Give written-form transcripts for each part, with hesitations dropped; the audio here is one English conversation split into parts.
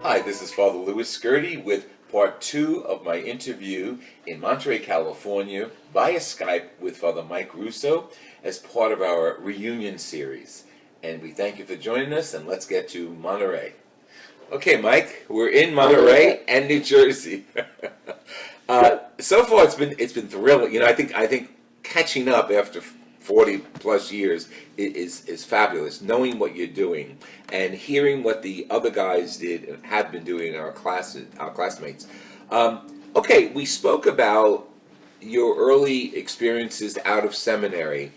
Hi, this is Father Lou Scurti with part 2 of my interview in Monterey, California, via Skype with Fr Mike Russo as part of our reunion series. And we thank you for joining us, and let's get to Monterey. Okay, Mike, we're in Monterey and New Jersey. So far, it's been thrilling. You know, I think catching up after 40 plus years is fabulous. Knowing what you're doing and hearing what the other guys did and have been doing in our classmates. Okay, we spoke about your early experiences out of seminary.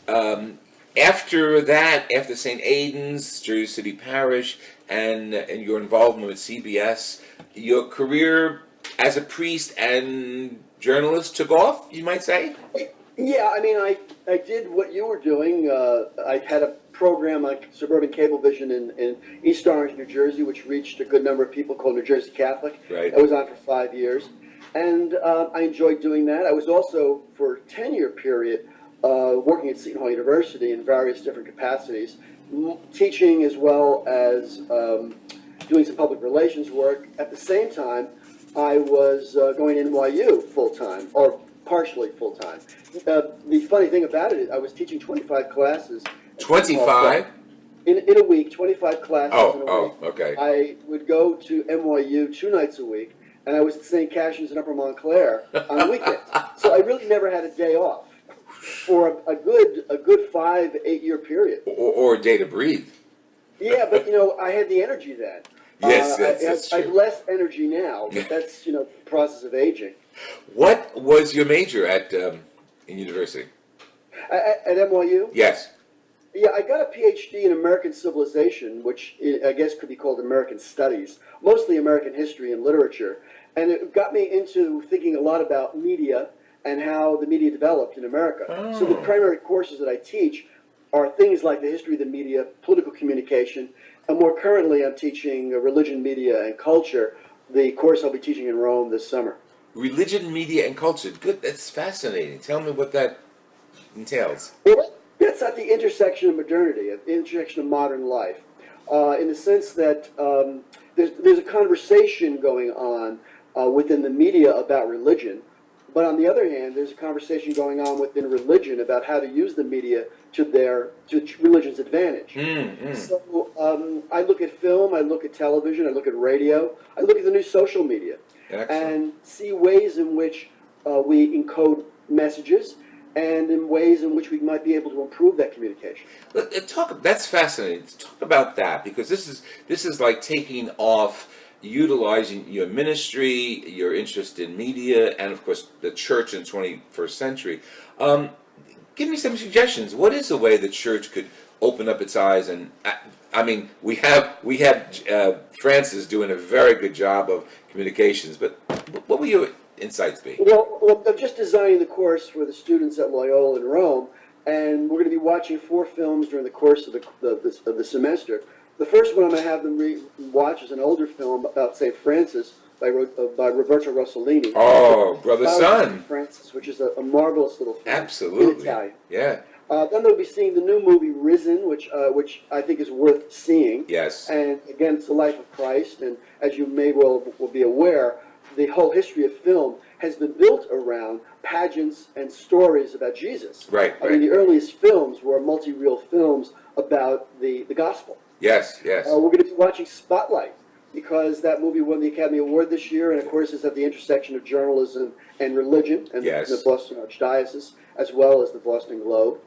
After that, after St. Aidan's, Jersey City Parish, and your involvement with CBS, your career as a priest and journalist took off, you might say? Yeah, I mean, I did what you were doing. I had a program on suburban cablevision in East Orange, New Jersey, which reached a good number of people, called New Jersey Catholic. Right. I was on for 5 years, and I enjoyed doing that. I was also, for a 10-year period, working at Seton Hall University in various different capacities, teaching as well as doing some public relations work. At the same time, I was going to NYU full-time, or partially full-time. The funny thing about it is I was teaching 25 classes. 25? In a week, 25 classes in a week. Oh, okay. I would go to NYU 2 nights a week, and I was at St. Cassian's in Upper Montclair on weekends. So I really never had a day off for a good 5-8 year period. Or a day to breathe. Yeah, but you know, I had the energy then. Yes, that's I true. have less energy now, but that's, you know, the process of aging. What was your major at in university? At NYU? Yes. Yeah, I got a PhD in American Civilization, which I guess could be called American Studies, mostly American history and literature. And it got me into thinking a lot about media and how the media developed in America. So the primary courses that I teach are things like the history of the media, political communication, and more currently I'm teaching religion, media, and culture, the course I'll be teaching in Rome this summer. Religion, media, and culture. Good. That's fascinating. Tell me what that entails. Well, that's at the intersection of modernity, at the intersection of modern life, in the sense that there's a conversation going on within the media about religion, but on the other hand, there's a conversation going on within religion about how to use the media to religion's advantage. So I look at film, I look at television, I look at radio, I look at the new social media. Excellent. And see ways in which we encode messages and in ways in which we might be able to improve that communication. That's fascinating. Talk about that, because this is like taking off, utilizing your ministry, your interest in media, and of course the church in the 21st century. Give me some suggestions. What is a way the church could open up its eyes? And I mean, we have Francis doing a very good job of communications, but what will your insights be? Well, I'm just designing the course for the students at Loyola in Rome, and we're going to be watching 4 films during the course of the semester. The first one I'm going to have them watch is an older film about St. Francis by Roberto Rossellini. Oh, Brother Son. Francis, which is a marvelous little film. Absolutely. In Italian. Yeah. Then they'll be seeing the new movie Risen, which I think is worth seeing. Yes. And again, it's the life of Christ, and as you may will be aware, the whole history of film has been built around pageants and stories about Jesus. Right. I mean, the earliest films were multi-reel films about the gospel. Yes. Yes. We're going to be watching Spotlight, because that movie won the Academy Award this year, and of course is at the intersection of journalism and religion, and the Boston Archdiocese, as well as the Boston Globe.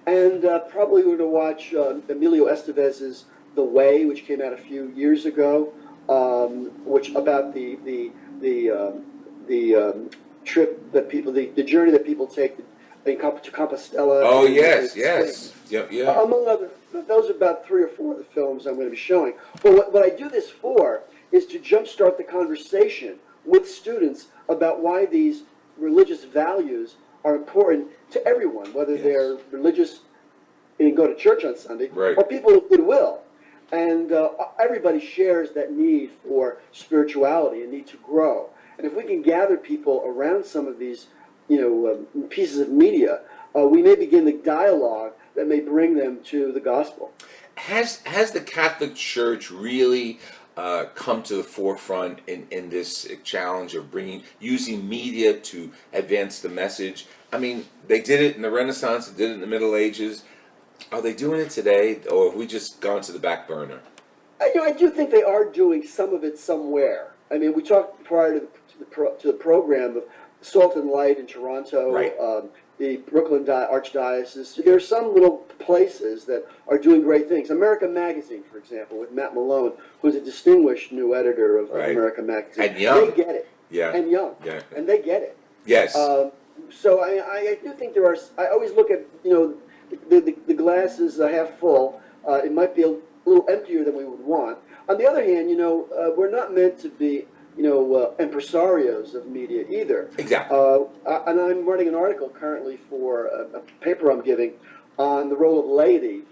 And probably we're going to watch Emilio Estevez's The Way, which came out a few years ago, which about the trip that people, the journey that people take to Compostela. Oh, yes. Yeah. Among other, those are about 3 or 4 of the films I'm going to be showing. But what I do this for is to jumpstart the conversation with students about why these religious values are important to everyone, whether they're religious and go to church on Sunday, or people of goodwill. And everybody shares that need for spirituality and need to grow. And if we can gather people around some of these, pieces of media, we may begin the dialogue that may bring them to the gospel. Has the Catholic Church really come to the forefront in this challenge of using media to advance the message? I mean, they did it in the Renaissance, they did it in the Middle Ages. Are they doing it today, or have we just gone to the back burner? I do think they are doing some of it somewhere. I mean, we talked prior to the program of Salt and Light in Toronto, Right. The Brooklyn Archdiocese. There are some little places that are doing great things. America Magazine, for example, with Matt Malone, who's a distinguished new editor of Right. America Magazine. And young. They get it. Yeah. And young. Yeah. And they get it. Yes. So I do think there are. I always look at the glass is half full. It might be a little emptier than we would want. On the other hand, we're not meant to be impresarios of media either. Exactly. And I'm writing an article currently for a paper I'm giving on the role of laity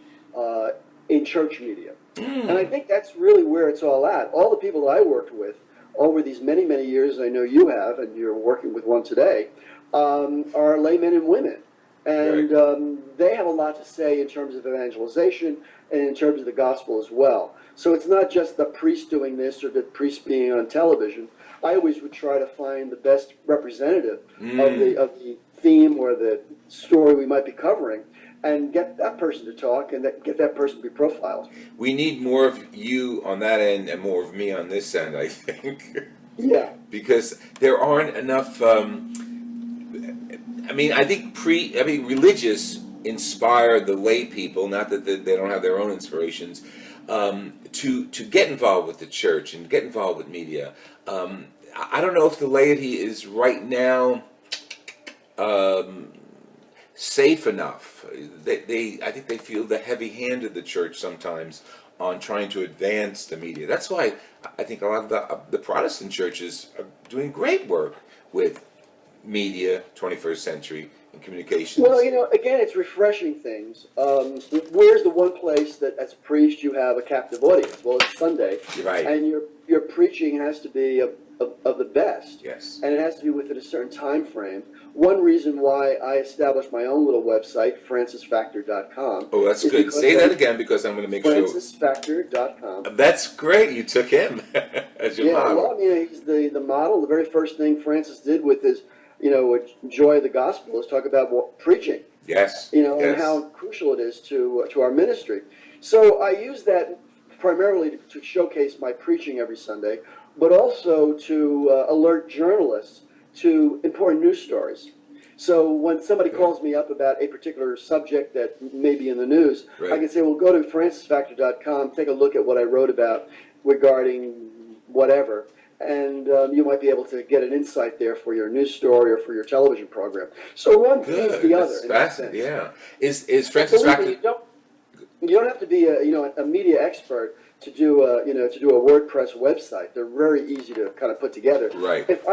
in church media. And I think that's really where it's all at. All the people that I worked with over these many, many years, I know you have, and you're working with one today, are laymen and women. And they have a lot to say in terms of evangelization and in terms of the gospel as well. So it's not just the priest doing this or the priest being on television. I always would try to find the best representative of the theme or the story we might be covering and get that person to talk and get that person to be profiled. We need more of you on that end and more of me on this end, I think. Yeah. Because there aren't enough... I think religious inspire the lay people, not that they don't have their own inspirations, to get involved with the church and get involved with media. I don't know if the laity is right now safe enough. I think they feel the heavy hand of the church sometimes on trying to advance the media. That's why I think a lot of the Protestant churches are doing great work with media, 21st century, and communications. Well, again, it's refreshing things. Where's the one place that, as a priest, you have a captive audience? Well, it's Sunday, Right. And your preaching has to be of the best. Yes. And it has to be within a certain time frame. One reason why I established my own little website, francisfactor.com. Oh, that's good. Say that again, because I'm going to make sure. francisfactor.com. That's great. You took him as your model. Well, he's the model. The very first thing Francis did with his joy of the gospel is talk about preaching. Yes. And how crucial it is to our ministry. So I use that primarily to showcase my preaching every Sunday, but also to alert journalists to important news stories. So when somebody calls me up about a particular subject that may be in the news, Right. I can say, well, go to francisfactor.com, take a look at what I wrote about regarding whatever, and you might be able to get an insight there for your news story or for your television program. So one feeds the other. That's in that fascinating. sense. Yeah. Is Francis Factor? You don't have to be a media expert to do a WordPress website. They're very easy to kind of put together. Right. If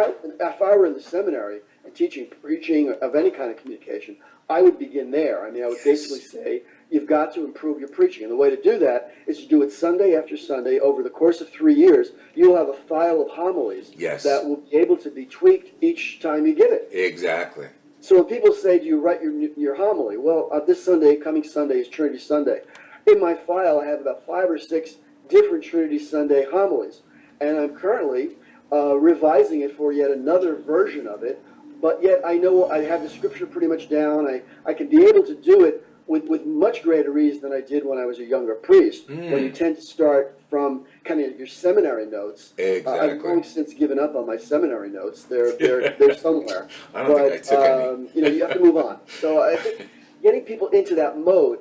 I were in the seminary and preaching of any kind of communication, I would begin there. I would basically say you've got to improve your preaching, and the way to do that is to do it Sunday after Sunday over the course of 3 years. You'll have a file of homilies that will be able to be tweaked each time you give it. Exactly. So when people say, do you write your homily? Well, this coming Sunday is Trinity Sunday. In my file, I have about 5 or 6 different Trinity Sunday homilies. And I'm currently revising it for yet another version of it. But yet I know I have the scripture pretty much down. I can be able to do it with much greater ease than I did when I was a younger priest, when you tend to start from kind of your seminary notes. Exactly. I've long since given up on my seminary notes. They're somewhere. I don't think I took any. You have to move on. So I think getting people into that mode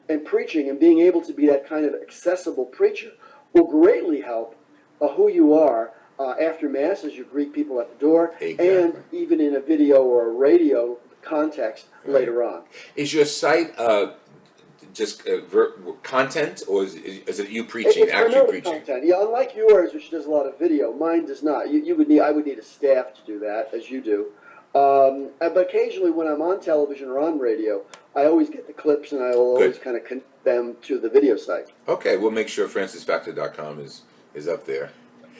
and preaching and being able to be that kind of accessible preacher will greatly help who you are after Mass as you greet people at the door, and even in a video or a radio context later on. Is your site just content, or is it you preaching, it's actually preaching? Content. Yeah, unlike yours, which does a lot of video, mine does not. I would need a staff to do that, as you do. But occasionally when I'm on television or on radio, I always get the clips and I will always kind of connect them to the video site. Okay, we'll make sure francisfactor.com is up there.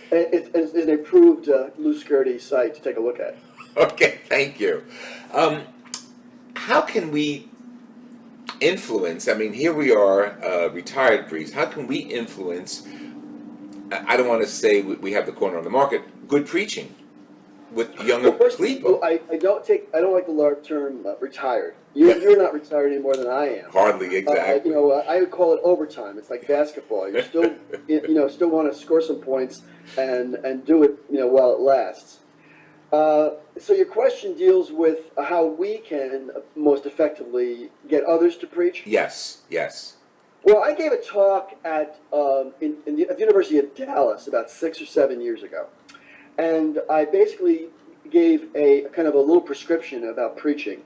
It's an approved Lou Scurti site to take a look at. Okay, thank you. How can we influence, here we are, retired priests, how can we influence I don't want to say we have the corner on the market, good preaching with younger people. I don't like the term retired. You're not retired any more than I am. Hardly, exactly. I would call it overtime. It's like basketball. You still, still want to score some points and do it, while it lasts. So your question deals with how we can most effectively get others to preach? Yes, yes. Well, I gave a talk at the University of Dallas about 6 or 7 years ago. And I basically gave a kind of a little prescription about preaching.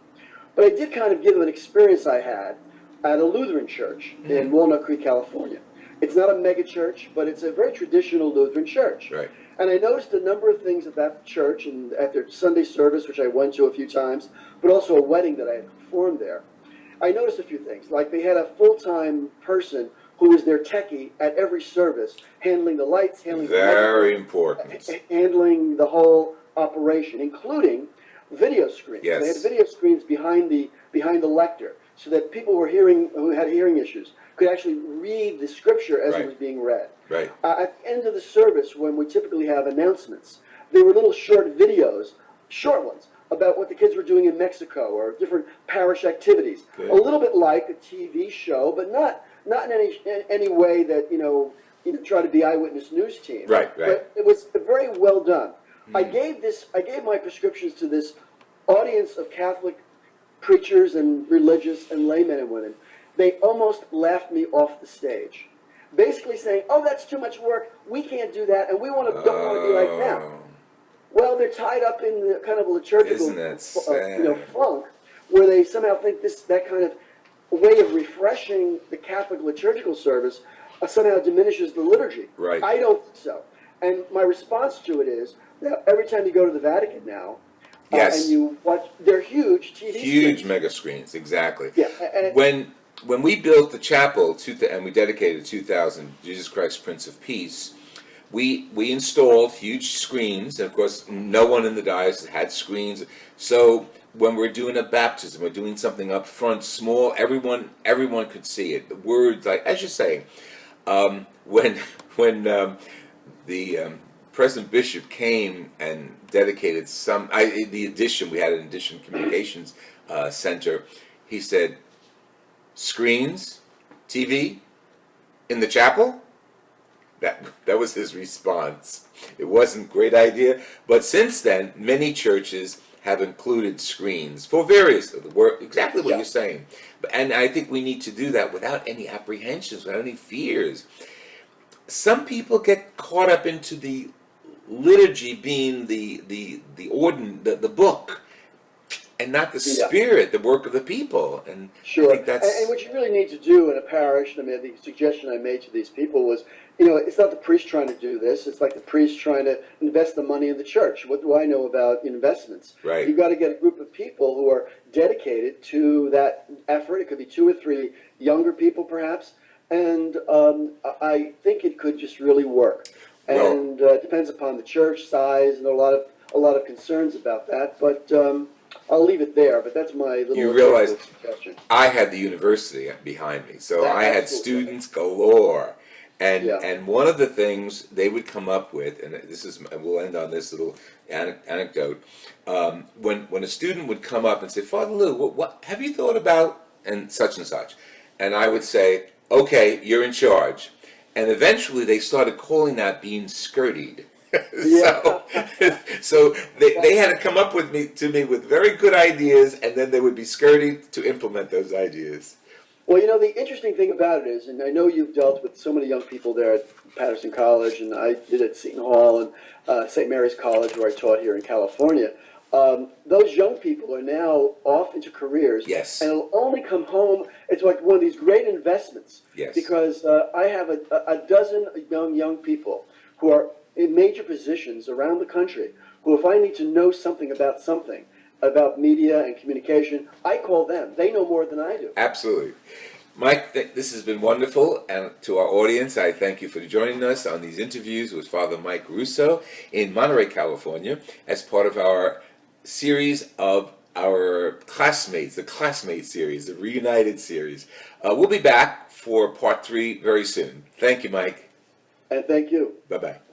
But I did kind of give them an experience I had at a Lutheran church in Walnut Creek, California. It's not a mega church, but it's a very traditional Lutheran church. Right. And I noticed a number of things at that church and at their Sunday service, which I went to a few times, but also a wedding that I had performed there. I noticed a few things, like they had a full-time person who was their techie at every service, handling the lights, handling very important, handling the whole operation, including video screens. Yes. They had video screens behind the lector, so that people who had hearing issues could actually read the scripture as it was being read. Right. At the end of the service, when we typically have announcements, there were little short videos, short ones, about what the kids were doing in Mexico or different parish activities. Good. A little bit like a TV show, but not in any way that try to be eyewitness news team. Right. But it was very well done. I gave my prescriptions to this audience of Catholic preachers and religious and laymen and women. They almost laughed me off the stage, basically saying, "Oh, that's too much work. We can't do that, and we don't want to be like them." Well, they're tied up in the kind of liturgical funk, where they somehow think that kind of way of refreshing the Catholic liturgical service somehow diminishes the liturgy. Right. I don't think so. And my response to it is that every time you go to the Vatican now, yes, and you watch, they're huge TV screens. Huge mega screens, exactly. Yeah. When we built the chapel and we dedicated 2000 Jesus Christ Prince of Peace, we installed huge screens, and of course no one in the diocese had screens. So when we're doing a baptism, we're doing something up front, small, everyone could see it. The words, like as you're saying, when the President Bishop came and dedicated the addition, we had an addition communications center, he said, "Screens, TV, in the chapel?" That was his response. It wasn't a great idea, but since then, many churches have included screens for various exactly what you're saying. And I think we need to do that without any apprehensions, without any fears. Some people get caught up into the liturgy being the book, and not the spirit, the work of the people. And sure. I think that's... And what you really need to do in a parish, I mean, the suggestion I made to these people was, it's not the priest trying to do this. It's like the priest trying to invest the money in the church. What do I know about investments? Right. You've got to get a group of people who are dedicated to that effort. It could be 2 or 3 younger people, perhaps. And I think it could just really work. And it depends upon the church size, and a lot of concerns about that. But I'll leave it there. But that's my little suggestion. I had the university behind me, so I had students galore. And one of the things they would come up with, and we'll end on this little anecdote, when a student would come up and say, "Father Lou, what have you thought about and such?" And I would say, "Okay, you're in charge." And eventually they started calling that being skirtied. So they had to come up to me with very good ideas, and then they would be skirtied to implement those ideas. Well, the interesting thing about it is, and I know you've dealt with so many young people there at Patterson College, and I did at Seton Hall and St. Mary's College, where I taught here in California. Those young people are now off into careers, yes, and it'll only come home. It's like one of these great investments, yes, because I have a dozen young people who are in major positions around the country, who, if I need to know something about media and communication, I call them. They know more than I do. Absolutely. Mike, this has been wonderful, and to our audience, I thank you for joining us on these interviews with Fr Mike Russo in Monterey, California, as part of our series of our classmates, the Classmate series, the Reunited series. We'll be back for part 3 very soon. Thank you, Mike. And thank you. Bye-bye.